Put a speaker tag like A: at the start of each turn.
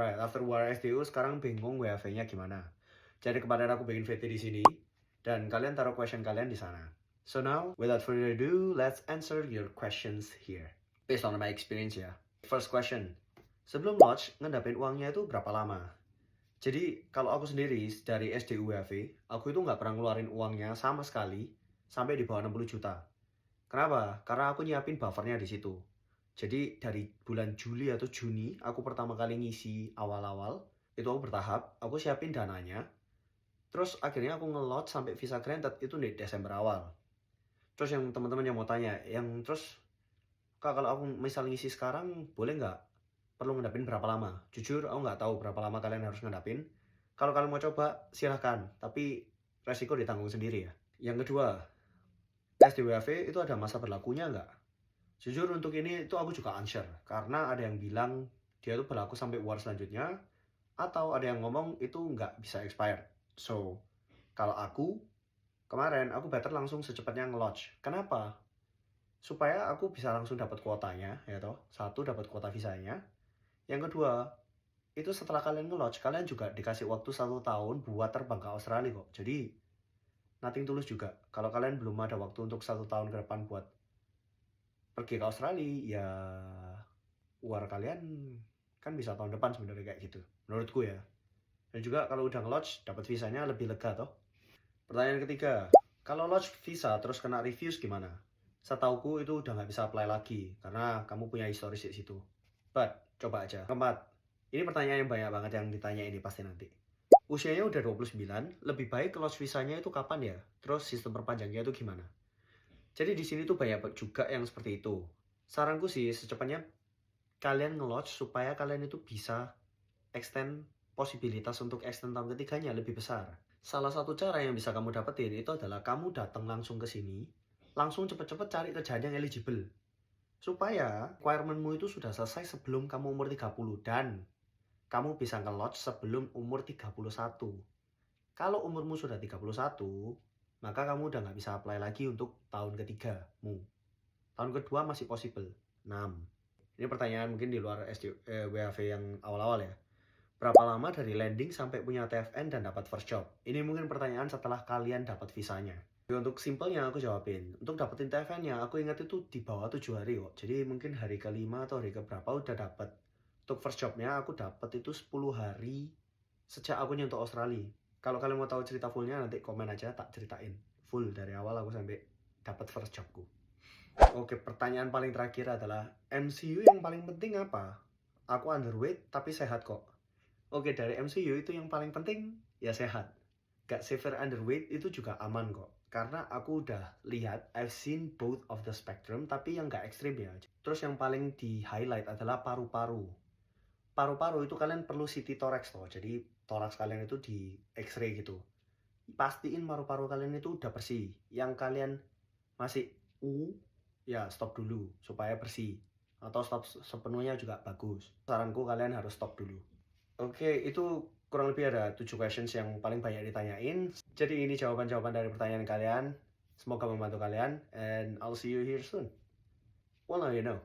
A: Right, after UAR SDU sekarang bingung WHV-nya gimana. Jadi kemarin aku bikin VT di sini dan kalian taruh question kalian di sana. So now, without further ado, let's answer your questions here. Based on my experience ya. First question. Sebelum launch, ngedapin uangnya itu berapa lama? Jadi kalau aku sendiri dari SDU WHV, aku itu nggak pernah ngeluarin uangnya sama sekali sampai di bawah 60 juta. Kenapa? Karena aku nyiapin buffernya di situ. Jadi dari bulan Juli atau Juni, aku pertama kali ngisi awal-awal, itu aku bertahap, aku siapin dananya. Terus akhirnya aku ngelot sampai visa granted itu di Desember awal. Terus yang teman-teman yang mau tanya, yang terus Kak kalau aku misal ngisi sekarang, boleh nggak? Perlu ngedapin berapa lama? Jujur, aku nggak tahu berapa lama kalian harus ngedapin. Kalau kalian mau coba, silahkan. Tapi resiko ditanggung sendiri ya. Yang kedua, SDWAV itu ada masa berlakunya nggak? Jujur untuk ini itu aku juga unsure karena ada yang bilang dia tuh berlaku sampai UAR selanjutnya atau ada yang ngomong itu nggak bisa expired. So, kalau aku kemarin aku better langsung secepatnya nge-launch. Kenapa? Supaya aku bisa langsung dapat kuotanya, ya toh. Satu dapat kuota visanya. Yang kedua, itu setelah kalian nge-launch, kalian juga dikasih waktu 1 tahun buat terbang ke Australia kok. Jadi, nothing tulus juga. Kalau kalian belum ada waktu untuk 1 tahun ke depan buat pergi ke Australia, ya UAR kalian kan bisa tahun depan sebenarnya kayak gitu. Menurutku ya. Dan juga kalau udah nge-launch, dapat visanya lebih lega toh. Pertanyaan ketiga, kalau launch visa terus kena reviews gimana? Setauku itu udah nggak bisa apply lagi karena kamu punya historis di situ. But, coba aja. Keempat, ini pertanyaan yang banyak banget yang ditanya ini pasti nanti. Usianya udah 29, lebih baik launch visanya itu kapan ya? Terus sistem perpanjangnya itu gimana? Jadi di sini tuh banyak juga yang seperti itu. Saranku sih secepatnya kalian nge-launch supaya kalian itu bisa extend posibilitas untuk extend tahun ketiganya lebih besar. Salah satu cara yang bisa kamu dapetin itu adalah kamu datang langsung ke sini, langsung cepet-cepet cari kerjaan yang eligible. Supaya requirementmu itu sudah selesai sebelum kamu umur 30 dan kamu bisa nge-launch sebelum umur 31. Kalau umurmu sudah 31, maka kamu udah nggak bisa apply lagi untuk tahun ketigamu. Tahun kedua masih possible, 6. Ini pertanyaan mungkin di luar WHV yang awal-awal ya. Berapa lama dari landing sampai punya TFN dan dapat first job? Ini mungkin pertanyaan setelah kalian dapat visanya. Untuk simpelnya aku jawabin. Untuk dapetin TFN-nya, aku ingat itu di bawah 7 hari kok. Jadi mungkin hari ke-5 atau hari ke-berapa udah dapet. Untuk first job-nya aku dapet itu 10 hari sejak aku nyentuh Australia. Kalau kalian mau tahu cerita fullnya nanti komen aja, tak ceritain. Full dari awal aku sampai dapat first jobku. Oke, pertanyaan paling terakhir adalah MCU yang paling penting apa? Aku underweight tapi sehat kok. Oke, dari MCU itu yang paling penting ya sehat. Gak severe underweight itu juga aman kok. Karena aku udah lihat, I've seen both of the spectrum, tapi yang gak ekstrim ya. Terus yang paling di highlight adalah paru-paru. Paru-paru itu kalian perlu CT thorax toh. Jadi thorax kalian itu di X-ray gitu. Pastiin paru-paru kalian itu udah bersih. Yang kalian masih ya stop dulu supaya bersih. Atau stop sepenuhnya juga bagus. Saranku kalian harus stop dulu. Oke, itu kurang lebih ada 7 questions yang paling banyak ditanyain. Jadi ini jawaban-jawaban dari pertanyaan kalian. Semoga membantu kalian. And I'll see you here soon. Well, now you know.